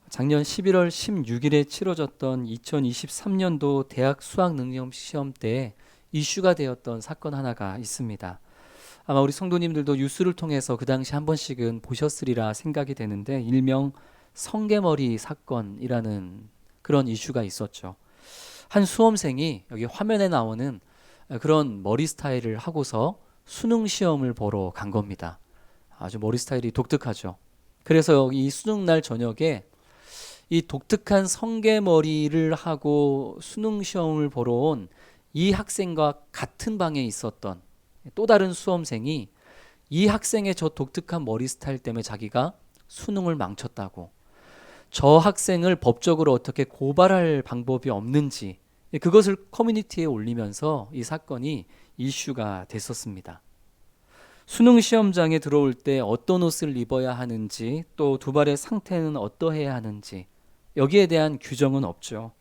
작년 11월 16일에 치러졌던 2023년도 대학 수학 능력 시험 때 이슈가 되었던 사건 하나가 있습니다. 아마 우리 성도님들도 뉴스를 통해서 그 당시 한 번씩은 보셨으리라 생각이 되는데, 일명 성게머리 사건이라는 그런 이슈가 있었죠. 한 수험생이 여기 화면에 나오는 그런 머리 스타일을 하고서 수능 시험을 보러 간 겁니다. 아주 머리 스타일이 독특하죠. 그래서 이 수능 날 저녁에 이 독특한 성게머리를 하고 수능 시험을 보러 온 이 학생과 같은 방에 있었던 또 다른 수험생이 이 학생의 저 독특한 머리 스타일 때문에 자기가 수능을 망쳤다고, 저 학생을 법적으로 어떻게 고발할 방법이 없는지 그것을 커뮤니티에 올리면서 이 사건이 이슈가 됐었습니다. 수능 시험장에 들어올 때 어떤 옷을 입어야 하는지, 또 두 발의 상태는 어떠해야 하는지, 여기에 대한 규정은 없죠.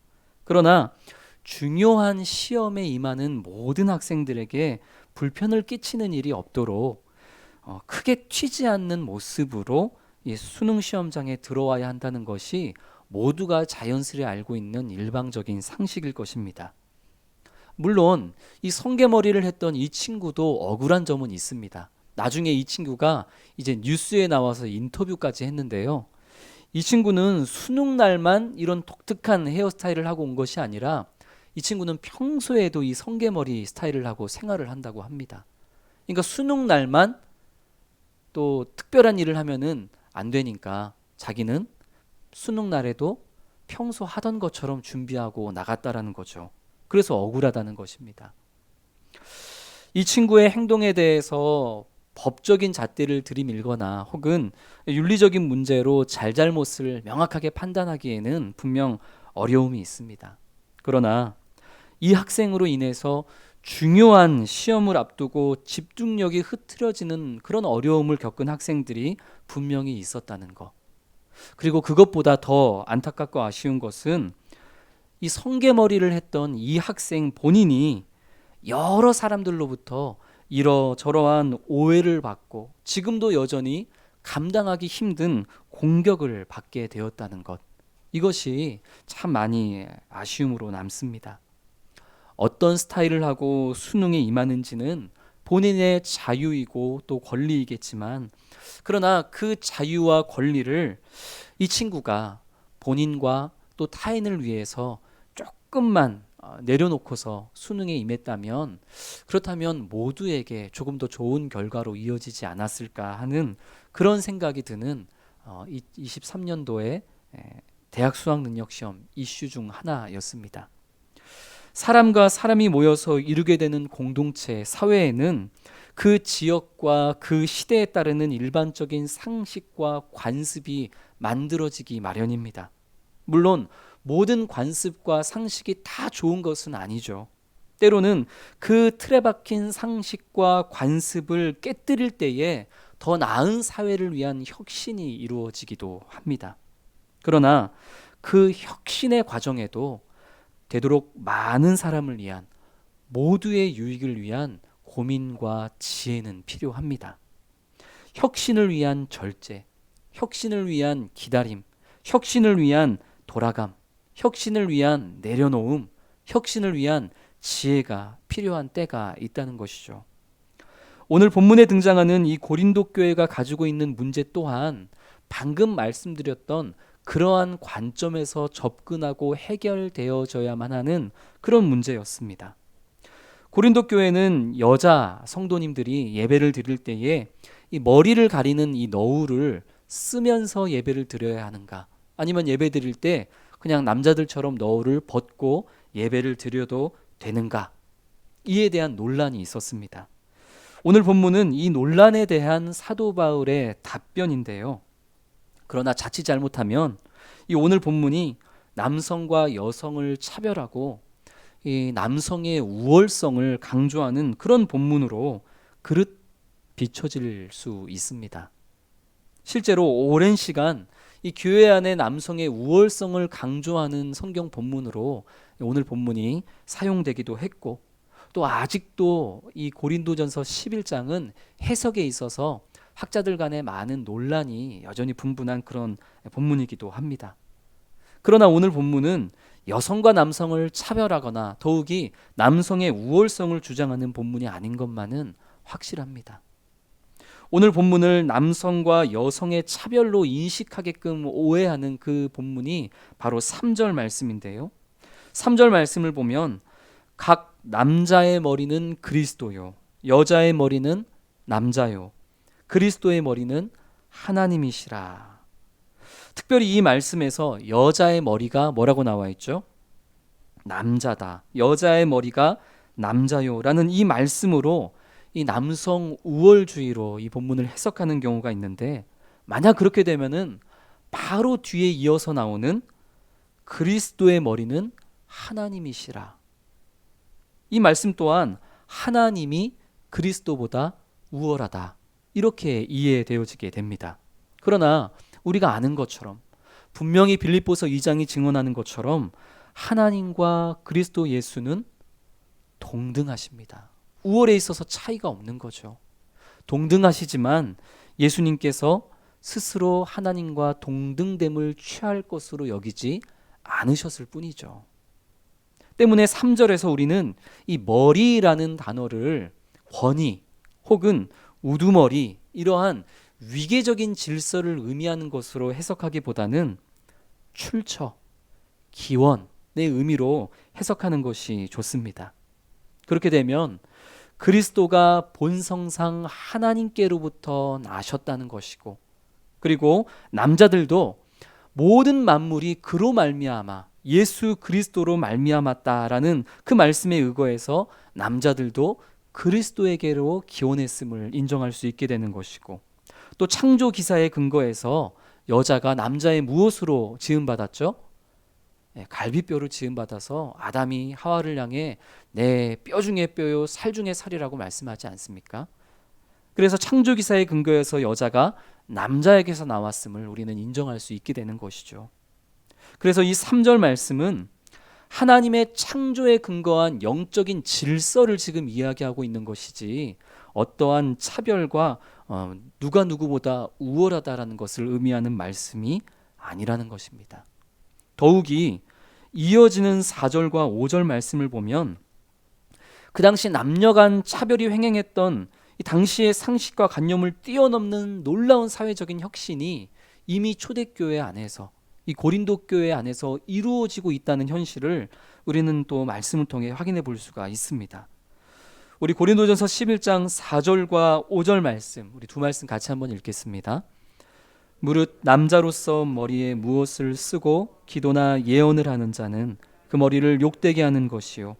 그러나 중요한 시험에 임하는 모든 학생들에게 불편을 끼치는 일이 없도록 크게 튀지 않는 모습으로 이 수능 시험장에 들어와야 한다는 것이 모두가 자연스레 알고 있는 일방적인 상식일 것입니다. 물론 이 성게머리를 했던 이 친구도 억울한 점은 있습니다. 나중에 이 친구가 이제 뉴스에 나와서 인터뷰까지 했는데요. 이 친구는 수능 날만 이런 독특한 헤어스타일을 하고 온 것이 아니라 이 친구는 평소에도 이 성게머리 스타일을 하고 생활을 한다고 합니다. 그러니까 수능 날만 또 특별한 일을 하면은 안 되니까 자기는 수능 날에도 평소 하던 것처럼 준비하고 나갔다라는 거죠. 그래서 억울하다는 것입니다. 이 친구의 행동에 대해서 법적인 잣대를 들이밀거나 혹은 윤리적인 문제로 잘잘못을 명확하게 판단하기에는 분명 어려움이 있습니다. 그러나 이 학생으로 인해서 중요한 시험을 앞두고 집중력이 흐트러지는 그런 어려움을 겪은 학생들이 분명히 있었다는 것. 그리고 그것보다 더 안타깝고 아쉬운 것은 이 성게머리를 했던 이 학생 본인이 여러 사람들로부터 이러저러한 오해를 받고 지금도 여전히 감당하기 힘든 공격을 받게 되었다는 것. 이것이 참 많이 아쉬움으로 남습니다. 어떤 스타일을 하고 수능에 임하는지는 본인의 자유이고 또 권리이겠지만, 그러나 그 자유와 권리를 이 친구가 본인과 또 타인을 위해서 조금만 내려놓고서 수능에 임했다면, 그렇다면 모두에게 조금 더 좋은 결과로 이어지지 않았을까 하는 그런 생각이 드는 23년도의 대학 수학 능력 시험 이슈 중 하나였습니다. 사람과 사람이 모여서 이루게 되는 공동체, 사회에는 그 지역과 그 시대에 따르는 일반적인 상식과 관습이 만들어지기 마련입니다. 물론 모든 관습과 상식이 다 좋은 것은 아니죠. 때로는 그 틀에 박힌 상식과 관습을 깨뜨릴 때에 더 나은 사회를 위한 혁신이 이루어지기도 합니다. 그러나 그 혁신의 과정에도 되도록 많은 사람을 위한, 모두의 유익을 위한 고민과 지혜는 필요합니다. 혁신을 위한 절제, 혁신을 위한 기다림, 혁신을 위한 돌아감, 혁신을 위한 내려놓음, 혁신을 위한 지혜가 필요한 때가 있다는 것이죠. 오늘 본문에 등장하는 이 고린도 교회가 가지고 있는 문제 또한 방금 말씀드렸던 그러한 관점에서 접근하고 해결되어져야만 하는 그런 문제였습니다. 고린도 교회는 여자 성도님들이 예배를 드릴 때에 이 머리를 가리는 이 너울을 쓰면서 예배를 드려야 하는가, 아니면 예배 드릴 때 그냥 남자들처럼 너울을 벗고 예배를 드려도 되는가, 이에 대한 논란이 있었습니다. 오늘 본문은 이 논란에 대한 사도 바울의 답변인데요. 그러나 자칫 잘못하면 이 오늘 본문이 남성과 여성을 차별하고 이 남성의 우월성을 강조하는 그런 본문으로 그릇 비춰질 수 있습니다. 실제로 오랜 시간 이 교회 안에 남성의 우월성을 강조하는 성경 본문으로 오늘 본문이 사용되기도 했고, 또 아직도 이 고린도전서 11장은 해석에 있어서 학자들 간에 많은 논란이 여전히 분분한 그런 본문이기도 합니다. 그러나 오늘 본문은 여성과 남성을 차별하거나 더욱이 남성의 우월성을 주장하는 본문이 아닌 것만은 확실합니다. 오늘 본문을 남성과 여성의 차별로 인식하게끔 오해하는 그 본문이 바로 3절 말씀인데요. 3절 말씀을 보면 각 남자의 머리는 그리스도요, 여자의 머리는 남자요, 그리스도의 머리는 하나님이시라. 특별히 이 말씀에서 여자의 머리가 뭐라고 나와 있죠? 남자다. 여자의 머리가 남자요라는 이 말씀으로 이 남성 우월주의로 이 본문을 해석하는 경우가 있는데, 만약 그렇게 되면은 바로 뒤에 이어서 나오는 그리스도의 머리는 하나님이시라. 이 말씀 또한 하나님이 그리스도보다 우월하다, 이렇게 이해되어지게 됩니다. 그러나 우리가 아는 것처럼, 분명히 빌립보서 2장이 증언하는 것처럼 하나님과 그리스도 예수는 동등하십니다. 우월에 있어서 차이가 없는 거죠. 동등하시지만 예수님께서 스스로 하나님과 동등됨을 취할 것으로 여기지 않으셨을 뿐이죠. 때문에 3절에서 우리는 이 머리라는 단어를 권위 혹은 우두머리, 이러한 위계적인 질서를 의미하는 것으로 해석하기보다는 출처, 기원의 의미로 해석하는 것이 좋습니다. 그렇게 되면 그리스도가 본성상 하나님께로부터 나셨다는 것이고, 그리고 남자들도 모든 만물이 그로 말미암아 예수 그리스도로 말미암았다라는 그 말씀에 의거해서 남자들도 그리스도에게로 기원했음을 인정할 수 있게 되는 것이고, 또 창조 기사에 근거해서 여자가 남자의 무엇으로 지음받았죠? 갈비뼈로 지음받아서 아담이 하와를 향해 내 뼈 중에 뼈요 살 중에 살이라고 말씀하지 않습니까? 그래서 창조 기사에 근거해서 여자가 남자에게서 나왔음을 우리는 인정할 수 있게 되는 것이죠. 그래서 이 3절 말씀은 하나님의 창조에 근거한 영적인 질서를 지금 이야기하고 있는 것이지, 어떠한 차별과 누가 누구보다 우월하다라는 것을 의미하는 말씀이 아니라는 것입니다. 더욱이 이어지는 4절과 5절 말씀을 보면 그 당시 남녀 간 차별이 횡행했던 이 당시의 상식과 관념을 뛰어넘는 놀라운 사회적인 혁신이 이미 초대교회 안에서, 이 고린도 교회 안에서 이루어지고 있다는 현실을 우리는 또 말씀을 통해 확인해 볼 수가 있습니다. 우리 고린도전서 11장 4절과 5절 말씀, 우리 두 말씀 같이 한번 읽겠습니다. 무릇 남자로서 머리에 무엇을 쓰고 기도나 예언을 하는 자는 그 머리를 욕되게 하는 것이요,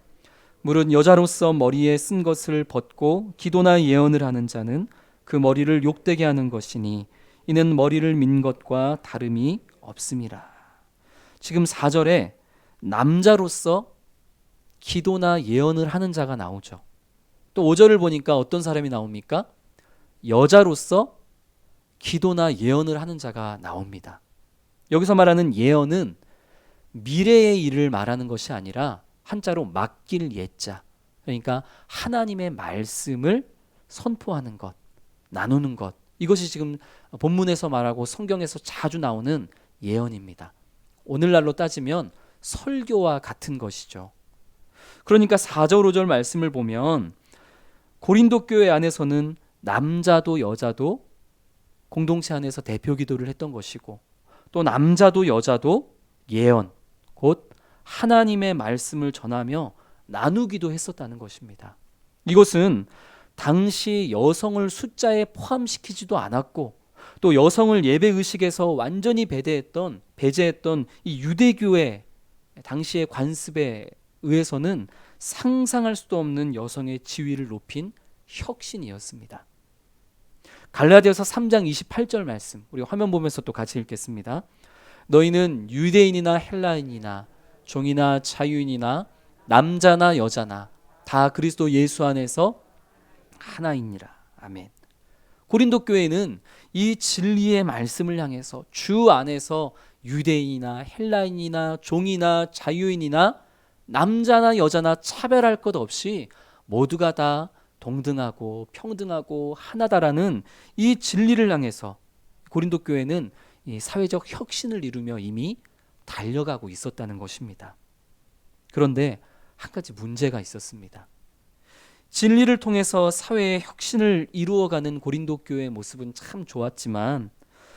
무릇 여자로서 머리에 쓴 것을 벗고 기도나 예언을 하는 자는 그 머리를 욕되게 하는 것이니 이는 머리를 민 것과 다름이 없음이라. 지금 4절에 남자로서 기도나 예언을 하는 자가 나오죠. 또 5절을 보니까 어떤 사람이 나옵니까? 여자로서 기도나 예언을 하는 자가 나옵니다. 여기서 말하는 예언은 미래의 일을 말하는 것이 아니라 한자로 맡길 예자, 그러니까 하나님의 말씀을 선포하는 것, 나누는 것, 이것이 지금 본문에서 말하고 성경에서 자주 나오는 예언입니다. 오늘날로 따지면 설교와 같은 것이죠. 그러니까 4절 5절 말씀을 보면 고린도 교회 안에서는 남자도 여자도 공동체 안에서 대표 기도를 했던 것이고, 또 남자도 여자도 예언, 곧 하나님의 말씀을 전하며 나누기도 했었다는 것입니다. 이것은 당시 여성을 숫자에 포함시키지도 않았고, 또 여성을 예배의식에서 완전히 배제했던 이 유대교의 당시의 관습에 의해서는 상상할 수도 없는 여성의 지위를 높인 혁신이었습니다. 갈라디아서 3장 28절 말씀, 우리 화면 보면서 또 같이 읽겠습니다. 너희는 유대인이나 헬라인이나 종이나 자유인이나 남자나 여자나 다 그리스도 예수 안에서 하나이니라. 아멘. 고린도 교회는 이 진리의 말씀을 향해서 주 안에서 유대인이나 헬라인이나 종이나 자유인이나 남자나 여자나 차별할 것 없이 모두가 다 동등하고 평등하고 하나다라는 이 진리를 향해서 고린도 교회는 이 사회적 혁신을 이루며 이미 달려가고 있었다는 것입니다. 그런데 한 가지 문제가 있었습니다. 진리를 통해서 사회의 혁신을 이루어가는 고린도 교회의 모습은 참 좋았지만,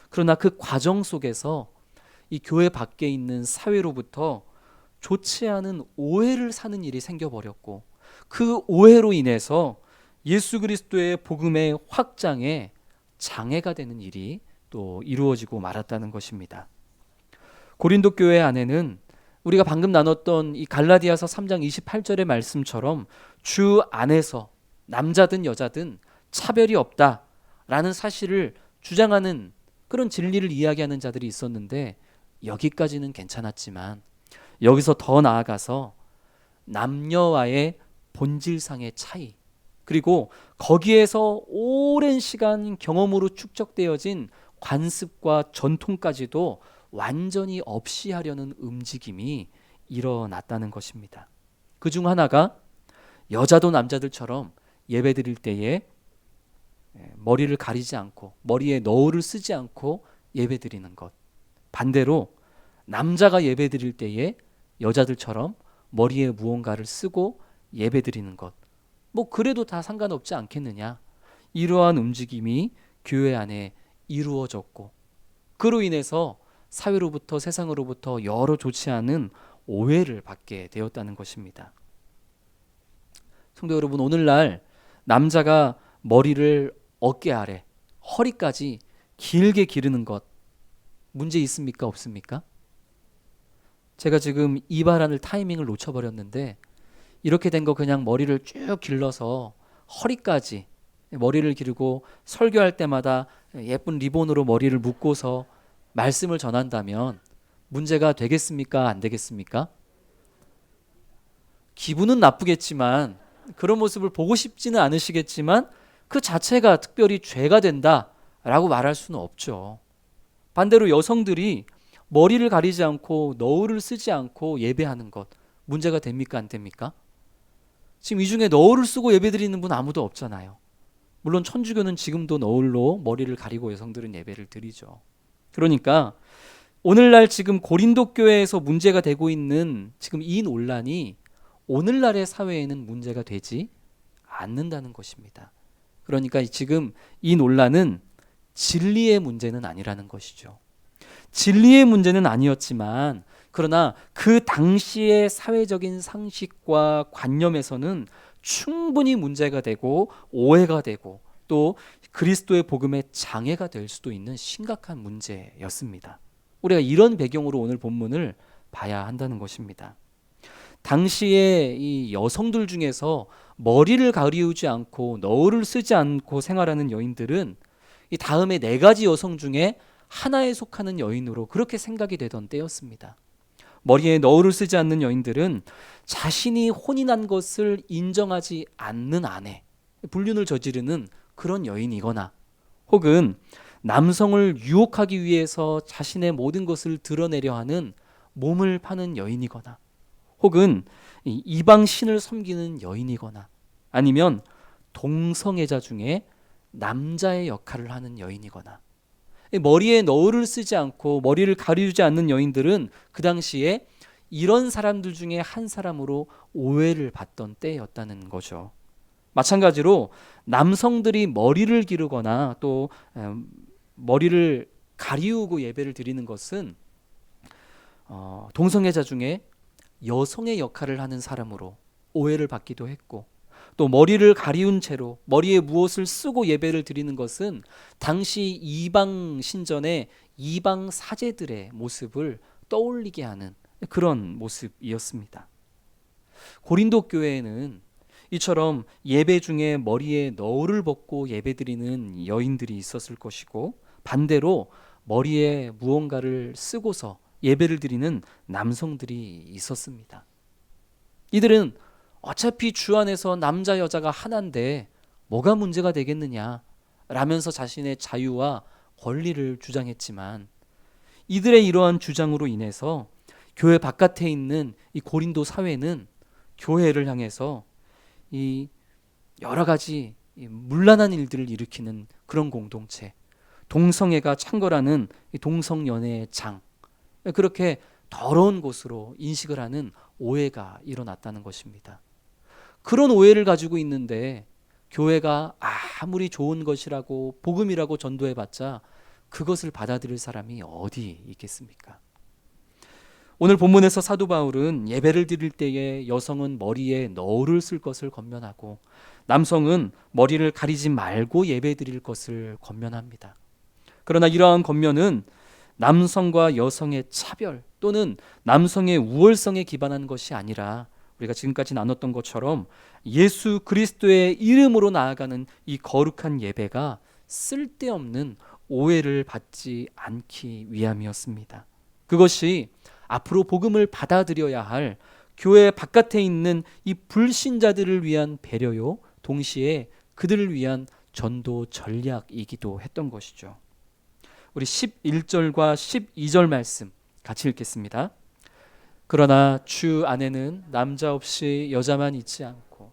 그러나 그 과정 속에서 이 교회 밖에 있는 사회로부터 좋지 않은 오해를 사는 일이 생겨버렸고, 그 오해로 인해서 예수 그리스도의 복음의 확장에 장애가 되는 일이 또 이루어지고 말았다는 것입니다. 고린도 교회 안에는 우리가 방금 나눴던 이 갈라디아서 3장 28절의 말씀처럼 주 안에서 남자든 여자든 차별이 없다라는 사실을 주장하는 그런 진리를 이야기하는 자들이 있었는데, 여기까지는 괜찮았지만 여기서 더 나아가서 남녀와의 본질상의 차이, 그리고 거기에서 오랜 시간 경험으로 축적되어진 관습과 전통까지도 완전히 없이 하려는 움직임이 일어났다는 것입니다. 그중 하나가 여자도 남자들처럼 예배드릴 때에 머리를 가리지 않고 머리에 너울을 쓰지 않고 예배드리는 것, 반대로 남자가 예배드릴 때에 여자들처럼 머리에 무언가를 쓰고 예배드리는 것, 뭐 그래도 다 상관없지 않겠느냐, 이러한 움직임이 교회 안에 이루어졌고, 그로 인해서 사회로부터 세상으로부터 여러 좋지 않은 오해를 받게 되었다는 것입니다. 성도 여러분, 오늘날 남자가 머리를 어깨 아래 허리까지 길게 기르는 것 문제 있습니까? 없습니까? 제가 지금 이발하는 타이밍을 놓쳐버렸는데, 이렇게 된 거 그냥 머리를 쭉 길러서 허리까지 머리를 기르고 설교할 때마다 예쁜 리본으로 머리를 묶고서 말씀을 전한다면 문제가 되겠습니까? 안 되겠습니까? 기분은 나쁘겠지만, 그런 모습을 보고 싶지는 않으시겠지만 그 자체가 특별히 죄가 된다라고 말할 수는 없죠. 반대로 여성들이 머리를 가리지 않고 너울을 쓰지 않고 예배하는 것 문제가 됩니까? 안 됩니까? 지금 이 중에 너울을 쓰고 예배드리는 분 아무도 없잖아요. 물론 천주교는 지금도 너울로 머리를 가리고 여성들은 예배를 드리죠. 그러니까 오늘날 지금 고린도 교회에서 문제가 되고 있는 지금 이 논란이 오늘날의 사회에는 문제가 되지 않는다는 것입니다. 그러니까 지금 이 논란은 진리의 문제는 아니라는 것이죠. 진리의 문제는 아니었지만, 그러나 그 당시의 사회적인 상식과 관념에서는 충분히 문제가 되고 오해가 되고 또 그리스도의 복음에 장애가 될 수도 있는 심각한 문제였습니다. 우리가 이런 배경으로 오늘 본문을 봐야 한다는 것입니다. 당시에 이 여성들 중에서 머리를 가리우지 않고 너울을 쓰지 않고 생활하는 여인들은 이 다음에 네 가지 여성 중에 하나에 속하는 여인으로 그렇게 생각이 되던 때였습니다. 머리에 너울을 쓰지 않는 여인들은 자신이 혼인한 것을 인정하지 않는 아내, 불륜을 저지르는 그런 여인이거나, 혹은 남성을 유혹하기 위해서 자신의 모든 것을 드러내려 하는 몸을 파는 여인이거나, 혹은 이방 신을 섬기는 여인이거나, 아니면 동성애자 중에 남자의 역할을 하는 여인이거나, 머리에 너울을 쓰지 않고 머리를 가리우지 않는 여인들은 그 당시에 이런 사람들 중에 한 사람으로 오해를 받던 때였다는 거죠. 마찬가지로 남성들이 머리를 기르거나 또 머리를 가리우고 예배를 드리는 것은 동성애자 중에 여성의 역할을 하는 사람으로 오해를 받기도 했고, 또 머리를 가리운 채로 머리에 무엇을 쓰고 예배를 드리는 것은 당시 이방 신전의 이방 사제들의 모습을 떠올리게 하는 그런 모습이었습니다. 고린도 교회에는 이처럼 예배 중에 머리에 너울을 벗고 예배드리는 여인들이 있었을 것이고, 반대로 머리에 무언가를 쓰고서 예배를 드리는 남성들이 있었습니다. 이들은 어차피 주 안에서 남자 여자가 하나인데 뭐가 문제가 되겠느냐 라면서 자신의 자유와 권리를 주장했지만, 이들의 이러한 주장으로 인해서 교회 바깥에 있는 이 고린도 사회는 교회를 향해서 이 여러 가지 문란한 일들을 일으키는 그런 공동체, 동성애가 창궐하는 이 동성연애의 장, 그렇게 더러운 곳으로 인식을 하는 오해가 일어났다는 것입니다. 그런 오해를 가지고 있는데 교회가 아무리 좋은 것이라고 복음이라고 전도해봤자 그것을 받아들일 사람이 어디 있겠습니까? 오늘 본문에서 사도 바울은 예배를 드릴 때에 여성은 머리에 너울을 쓸 것을 권면하고 남성은 머리를 가리지 말고 예배 드릴 것을 권면합니다. 그러나 이러한 권면은 남성과 여성의 차별 또는 남성의 우월성에 기반한 것이 아니라 우리가 지금까지 나눴던 것처럼 예수 그리스도의 이름으로 나아가는 이 거룩한 예배가 쓸데없는 오해를 받지 않기 위함이었습니다. 그것이 앞으로 복음을 받아들여야 할 교회 바깥에 있는 이 불신자들을 위한 배려요, 동시에 그들을 위한 전도 전략이기도 했던 것이죠. 우리 11절과 12절 말씀 같이 읽겠습니다. 그러나 주 안에는 남자 없이 여자만 있지 않고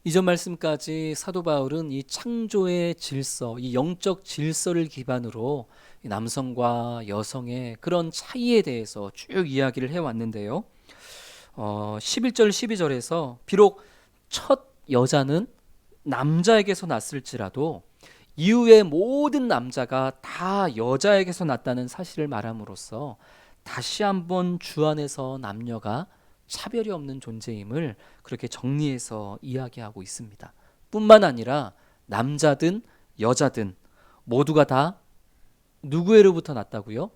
이전 말씀까지 사도 바울은 이 창조의 질서, 이 영적 질서를 기반으로 남성과 여성의 그런 차이에 대해서 쭉 이야기를 해왔는데요. 11절 12절에서 비록 첫 여자는 남자에게서 났을지라도 이후에 모든 남자가 다 여자에게서 났다는 사실을 말함으로써 다시 한번 주 안에서 남녀가 차별이 없는 존재임을 그렇게 정리해서 이야기하고 있습니다. 뿐만 아니라 남자든 여자든 모두가 다 누구에로부터 났다고요?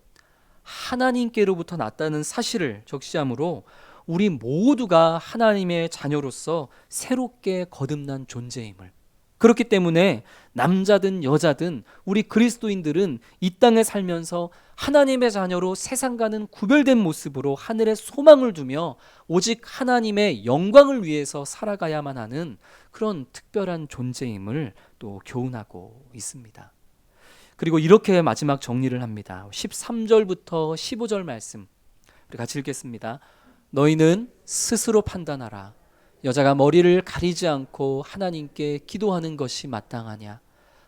하나님께로부터 났다는 사실을 적시함으로 우리 모두가 하나님의 자녀로서 새롭게 거듭난 존재임을, 그렇기 때문에 남자든 여자든 우리 그리스도인들은 이 땅에 살면서 하나님의 자녀로 세상과는 구별된 모습으로 하늘에 소망을 두며 오직 하나님의 영광을 위해서 살아가야만 하는 그런 특별한 존재임을 또 교훈하고 있습니다. 그리고 이렇게 마지막 정리를 합니다. 13절부터 15절 말씀 우리 같이 읽겠습니다. 너희는 스스로 판단하라. 여자가 머리를 가리지 않고 하나님께 기도하는 것이 마땅하냐?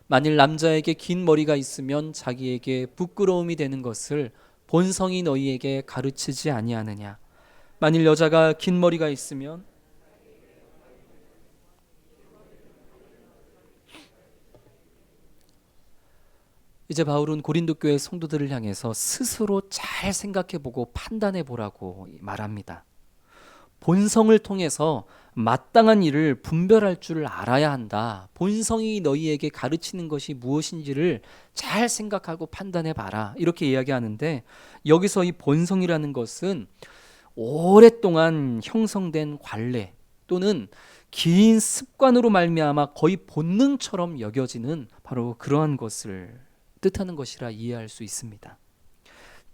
만일 남자에게 긴 머리가 있으면 자기에게 부끄러움이 되는 것을 본성이 너희에게 가르치지 아니하느냐? 만일 여자가 긴 머리가 있으면 이제 바울은 고린도 교회 성도들을 향해서 스스로 잘 생각해보고 판단해보라고 말합니다. 본성을 통해서 마땅한 일을 분별할 줄 알아야 한다. 본성이 너희에게 가르치는 것이 무엇인지를 잘 생각하고 판단해봐라. 이렇게 이야기하는데 여기서 이 본성이라는 것은 오랫동안 형성된 관례 또는 긴 습관으로 말미암아 거의 본능처럼 여겨지는 바로 그러한 것을 뜻하는 것이라 이해할 수 있습니다.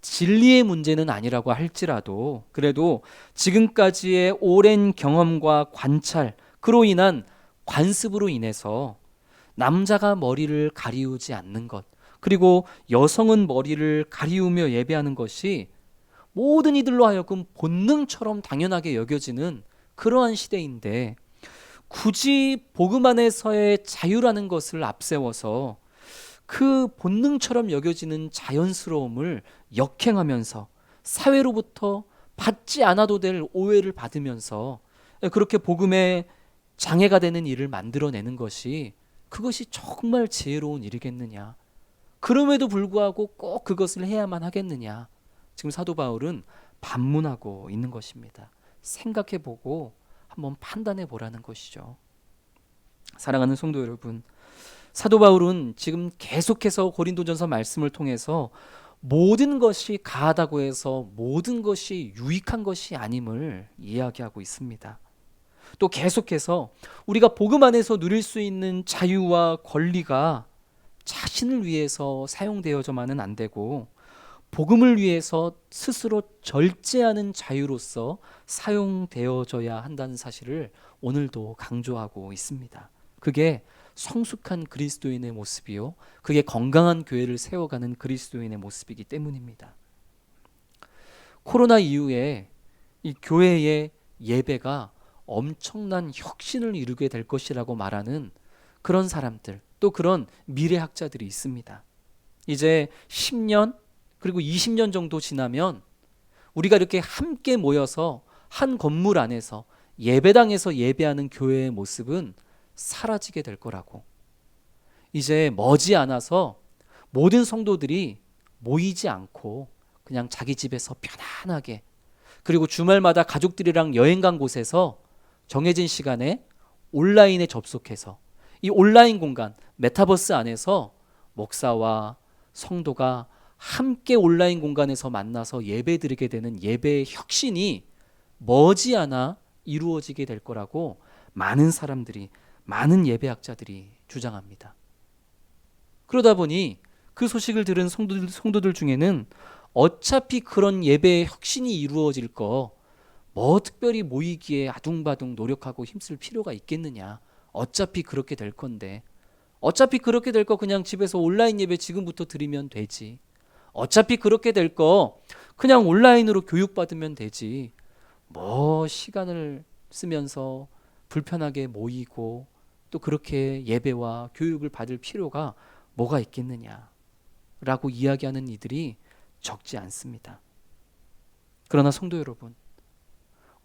진리의 문제는 아니라고 할지라도 그래도 지금까지의 오랜 경험과 관찰, 그로 인한 관습으로 인해서 남자가 머리를 가리우지 않는 것, 그리고 여성은 머리를 가리우며 예배하는 것이 모든 이들로 하여금 본능처럼 당연하게 여겨지는 그러한 시대인데 굳이 복음 안에서의 자유라는 것을 앞세워서 그 본능처럼 여겨지는 자연스러움을 역행하면서 사회로부터 받지 않아도 될 오해를 받으면서 그렇게 복음에 장애가 되는 일을 만들어내는 것이 그것이 정말 지혜로운 일이겠느냐? 그럼에도 불구하고 꼭 그것을 해야만 하겠느냐? 지금 사도 바울은 반문하고 있는 것입니다. 생각해보고 한번 판단해보라는 것이죠. 사랑하는 성도 여러분, 사도 바울은 지금 계속해서 고린도전서 말씀을 통해서 모든 것이 가하다고 해서 모든 것이 유익한 것이 아님을 이야기하고 있습니다. 또 계속해서 우리가 복음 안에서 누릴 수 있는 자유와 권리가 자신을 위해서 사용되어져만은 안 되고 복음을 위해서 스스로 절제하는 자유로서 사용되어져야 한다는 사실을 오늘도 강조하고 있습니다. 그게 성숙한 그리스도인의 모습이요, 그게 건강한 교회를 세워가는 그리스도인의 모습이기 때문입니다. 코로나 이후에 이 교회의 예배가 엄청난 혁신을 이루게 될 것이라고 말하는 그런 사람들, 또 그런 미래학자들이 있습니다. 이제 10년 그리고 20년 정도 지나면 우리가 이렇게 함께 모여서 한 건물 안에서 예배당에서 예배하는 교회의 모습은 사라지게 될 거라고. 이제 머지않아서 모든 성도들이 모이지 않고 그냥 자기 집에서 편안하게, 그리고 주말마다 가족들이랑 여행 간 곳에서 정해진 시간에 온라인에 접속해서 이 온라인 공간 메타버스 안에서 목사와 성도가 함께 온라인 공간에서 만나서 예배드리게 되는 예배의 혁신이 머지않아 이루어지게 될 거라고 많은 사람들이, 많은 예배학자들이 주장합니다. 그러다 보니 그 소식을 들은 성도들 중에는 어차피 그런 예배의 혁신이 이루어질 거 뭐 특별히 모이기에 아둥바둥 노력하고 힘쓸 필요가 있겠느냐. 어차피 그렇게 될 건데. 어차피 그렇게 될 거 그냥 집에서 온라인 예배 지금부터 드리면 되지. 어차피 그렇게 될 거 그냥 온라인으로 교육받으면 되지. 뭐 시간을 쓰면서 불편하게 모이고 또 그렇게 예배와 교육을 받을 필요가 뭐가 있겠느냐 라고 이야기하는 이들이 적지 않습니다. 그러나 성도 여러분,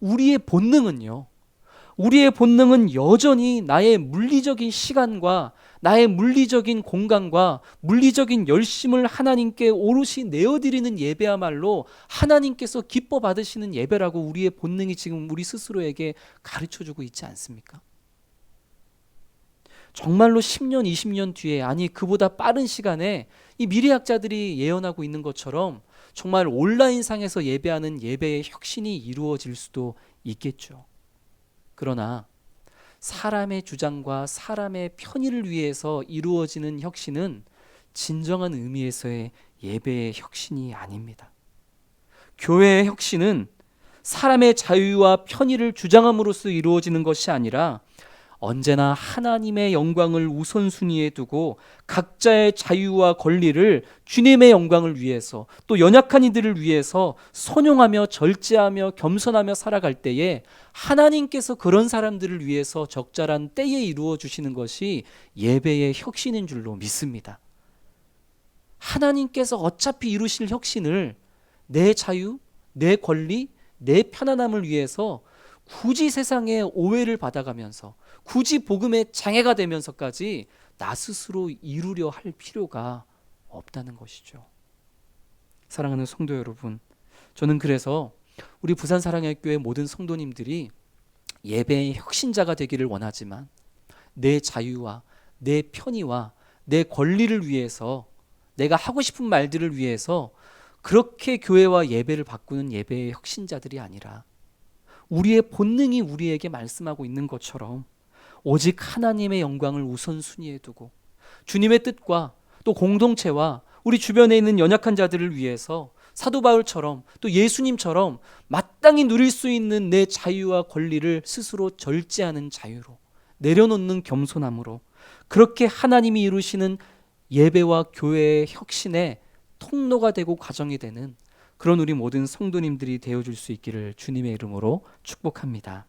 우리의 본능은 여전히 나의 물리적인 시간과 나의 물리적인 공간과 물리적인 열심을 하나님께 오롯이 내어드리는 예배야말로 하나님께서 기뻐 받으시는 예배라고 우리의 본능이 지금 우리 스스로에게 가르쳐주고 있지 않습니까? 정말로 10년, 20년 뒤에, 아니 그보다 빠른 시간에 이 미래학자들이 예언하고 있는 것처럼 정말 온라인상에서 예배하는 예배의 혁신이 이루어질 수도 있겠죠. 그러나 사람의 주장과 사람의 편의를 위해서 이루어지는 혁신은 진정한 의미에서의 예배의 혁신이 아닙니다. 교회의 혁신은 사람의 자유와 편의를 주장함으로써 이루어지는 것이 아니라 언제나 하나님의 영광을 우선순위에 두고 각자의 자유와 권리를 주님의 영광을 위해서, 또 연약한 이들을 위해서 선용하며 절제하며 겸손하며 살아갈 때에 하나님께서 그런 사람들을 위해서 적절한 때에 이루어 주시는 것이 예배의 혁신인 줄로 믿습니다. 하나님께서 어차피 이루실 혁신을 내 자유, 내 권리, 내 편안함을 위해서 굳이 세상에 오해를 받아가면서, 굳이 복음에 장애가 되면서까지 나 스스로 이루려 할 필요가 없다는 것이죠. 사랑하는 성도 여러분, 저는 그래서 우리 부산 사랑의 교회 모든 성도님들이 예배의 혁신자가 되기를 원하지만 내 자유와 내 편의와 내 권리를 위해서, 내가 하고 싶은 말들을 위해서 그렇게 교회와 예배를 바꾸는 예배의 혁신자들이 아니라 우리의 본능이 우리에게 말씀하고 있는 것처럼 오직 하나님의 영광을 우선순위에 두고 주님의 뜻과 또 공동체와 우리 주변에 있는 연약한 자들을 위해서 사도 바울처럼 또 예수님처럼 마땅히 누릴 수 있는 내 자유와 권리를 스스로 절제하는 자유로, 내려놓는 겸손함으로, 그렇게 하나님이 이루시는 예배와 교회의 혁신의 통로가 되고 과정이 되는 그런 우리 모든 성도님들이 되어줄 수 있기를 주님의 이름으로 축복합니다.